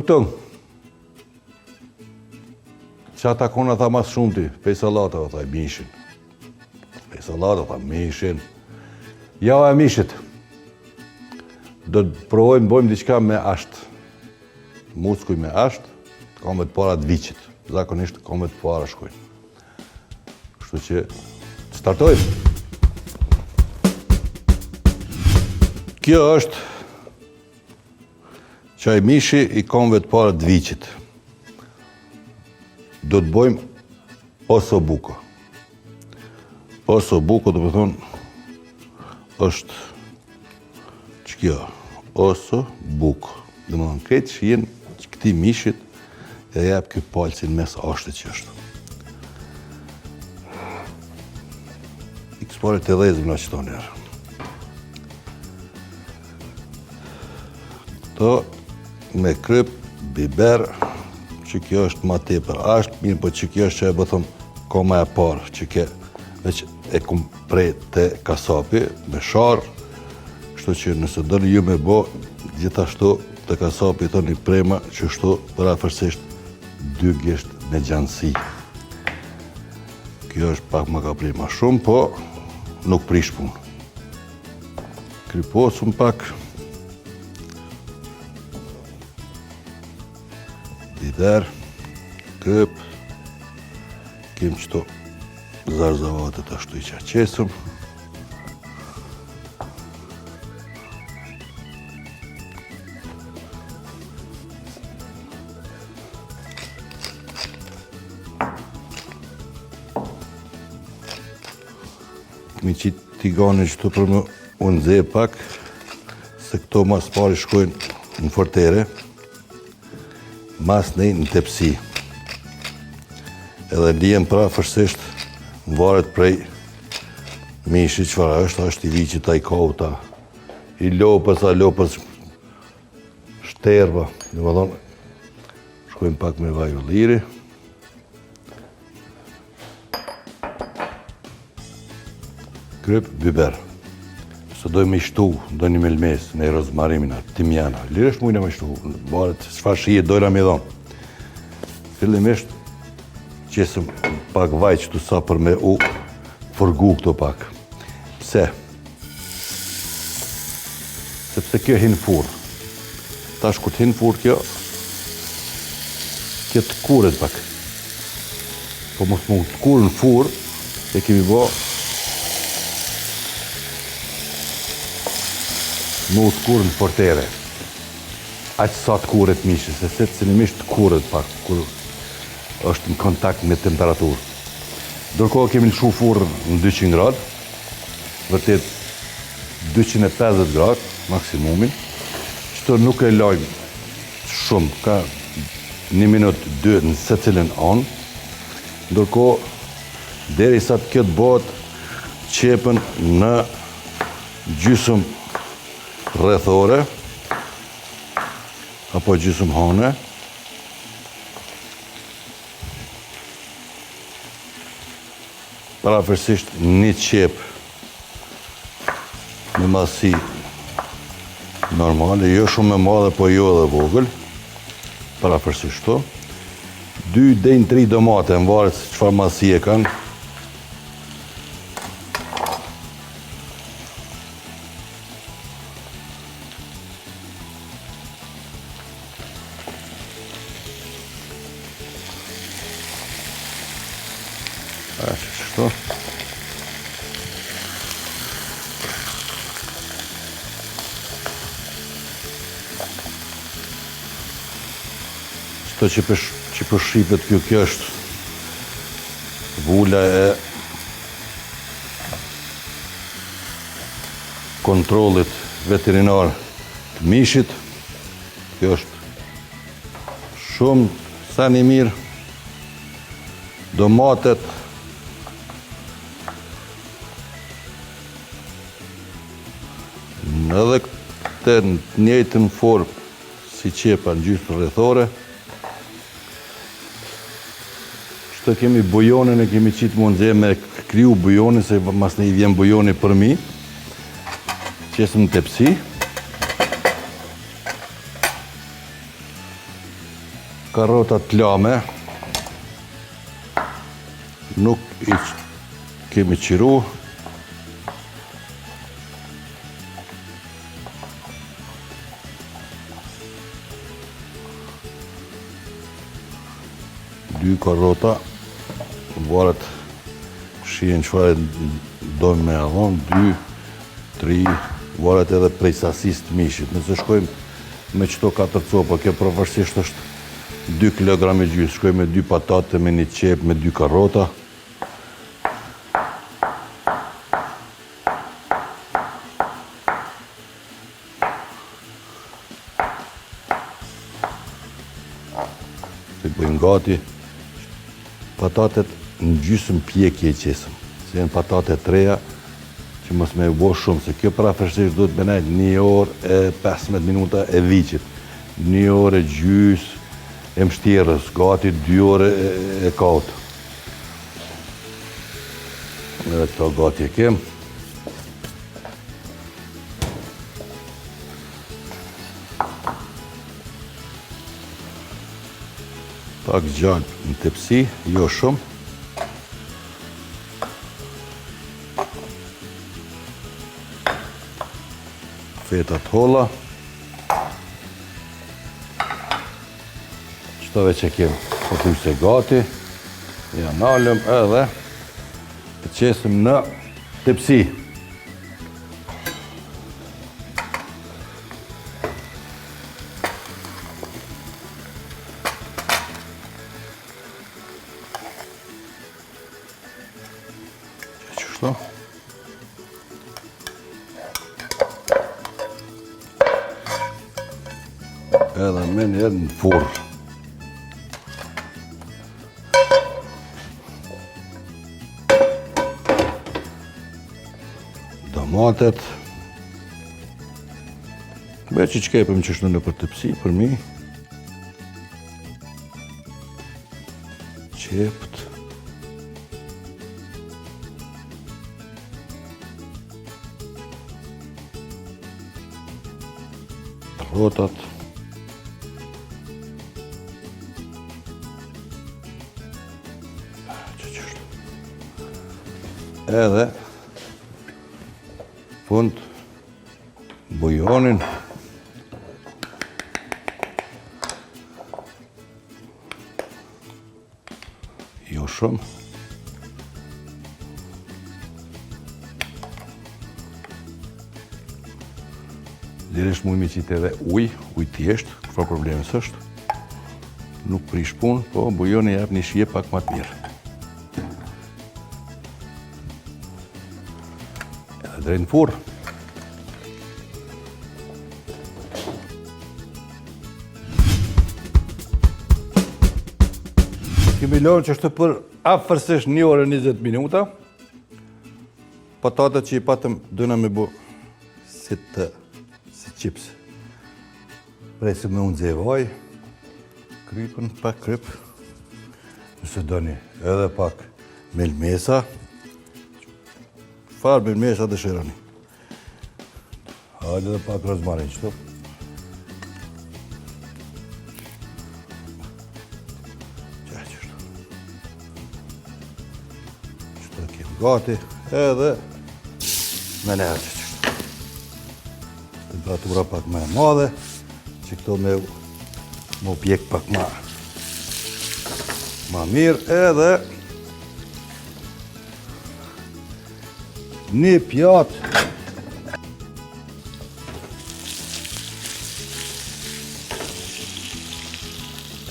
Tung. Qa ta kona tha mas shumë ti, pej salata tha mishin. Pej salata tha mishin. Ja e mishit. Do të provojmë bojmë diçka me asht. Muskuj me asht, komet para të viqit. Zakonisht komet para shkojnë. Kështu që startojmë. Kjo është qaj mishi i komëve të para të viqit. Do të bojmë osobuko. Osobuko do të thonë është që kjo, osobuko. Dhe më thonë kretë që jenë që këti mishit e jep kjo palësin mes ashtet që është. I këspare të dhezëm në që tonë njerë. Këto me kryp, biber, që kjo është ma tepër ashtë, mirë po që kjo është që e bëthëm koma e parë, që ke veç e kum prej të kasapi me sharë, kështu që nëse dërë ju me bo, gjithashtu të kasapi të një prema që shtu parafërsisht 2 gisht me gjanësi. Kjo është pak më ka prej ma shumë, po nuk prish punë. Kryposum pak, biber, kryp, kem qëto zarzavatet ashtu i qaqesëm. Mi qitë tigane qëto për më unë dze pak, se këto mas pari shkojnë në fortere, mas në tepsi. Edhe lijem parafërsisht varet prej mishi qëfar është i viqit, a i kauta, i lopës, a lopës shterva. Dhe më thonë, shkojmë pak me vaj ulliri. Kryp, biber. Se dojmë i shtu, do një melmes, në i rozmarimina, timjana. Lirë është mujnë me shtu, varet qëfar shije dojra me dhonë. Fillimisht, qesëm pak vaj qëtu sa për me u fërgu këto pak. Pse? Sepse kjo hinë furë. Tash kur t'hinë furë kjo të kuret pak. Po mos më të kurë në furë, e kemi bo më të kurë në fortere. Aqë sa të kuret mishi, se se të sinimisht të kuret pak, kur është në kontakt me temperaturë. Dërkohë kemi lëshu furë në 200 gradë, vërtet 250 gradë, maksimumin, qëto nuk e lajmë shumë, ka 1 minutë 2 në se cilin anë, dërkohë deri sa të këtë botë qepën në gjysëm rrethore, apo gjysëm hane. Parafërsisht një qep në masi normale, jo shumë e madhe, po jo edhe vogël, parafërsisht to. 2 deri në 3 domate, në varet se çfarë masi e kanë. Što? Što që përshqipet kjo është vula e kontrollit veterinar të mishit. Kjo është shumë sa një mirë. Domatet Edhe këtë në njëjtën formë si qepa në gjysmë rrethore. Kështu kemi bujonin e kemi qitë mund dhe me kriju bujonin, se mas ne I vjen bujoni për mi. Qesëm në tepsi. Karotat lame. Nuk I kemi qiru. Dy karota, varet shien çfarë do me avon, 2, 3, varet edhe prej sasisë të mishit. Nëse shkojmë me çto 4 copa, kjo përvarësisht është 2 kg e gjysmë. Shkojmë me 2 patate, me 1 qep, me 2 karota. Të bëjmë gati. Patatet në gjysmë pjekje I qesëm. Se janë patatet reja që mos me bo shumë, se kjo parafërsisht duhet me nejtë 1 orë e 15 minuta e viqit, 1 orë e gjysë e mështjerës, gati 2 orë e kautë. Edhe këto gati e kem. Pak gjallë në tepsi, jo shumë. Fetat holla. Qëtove që kem pothuajse gati. Ja nalëm edhe të qesëm në tepsi. Qështu. Edhe me njerë në furrë. Domatet. Veç I qkepëm qështu në për tepsi, për mi. Qept. Karotat. Edhe fund bujonin. Jo shumë. Lirisht mujmë I qitë edhe uj thjesht, kërfa problemi s'është. Nuk prish punë, po bujoni jep një shije pak më të mirë. Edhe drejt në furrë. Kemi lënë që është për afërsisht 1 orë e 20 minuta. Patatet që I patëm dëna me bu si qips. Presim me unë zevaj, krypën, pak kryp. Nëse doni edhe pak melmesa. Farë melmesa dëshironi. Hajde edhe pak rozmarin qëto. Qëto kemë gati edhe me lehë qështë. Temperatura pak më e madhe, që këto me pjek pak ma mirë, edhe një pjatë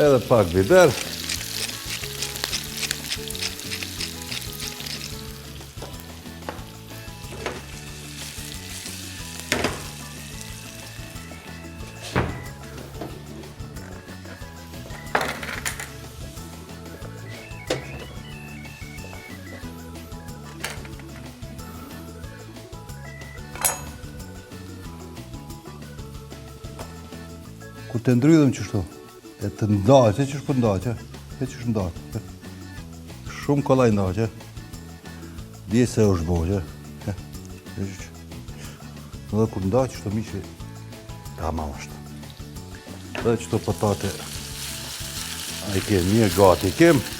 edhe pak biber. Kur të ndrydhëm qështu, e të ndaj, që është për ndaj, që? E që është ndaj. Shumë kollaj ndaj, që? Dje se është bo, që? Dhe kur ndaj qështu mishi, tamam është. Dhe qështu patate, a i kemë mirë gati, i kemë.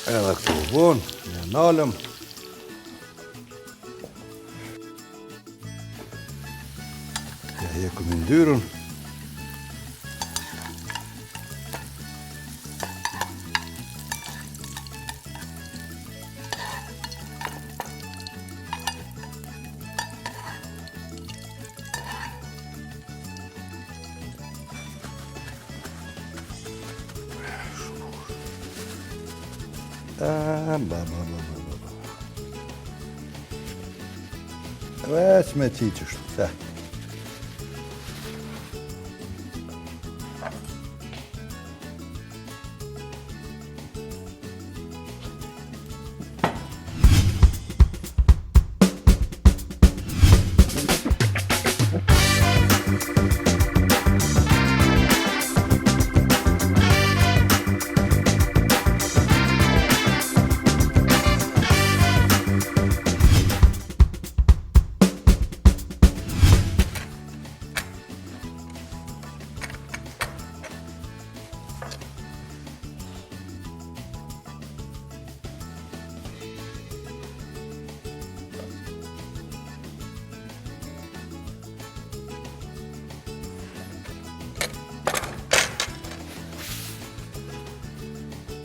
Edhe këtu vonë, në nalëm. Ja hekum i ndyrën. Veç me qi qështu, se.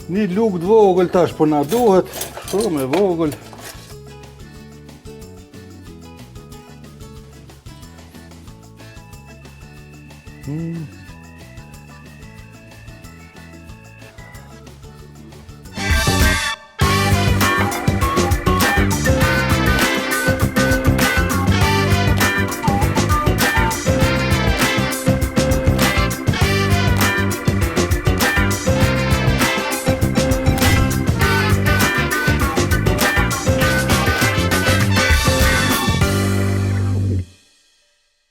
Një lukë të vogël tash, po na duhet, shumë e vogël.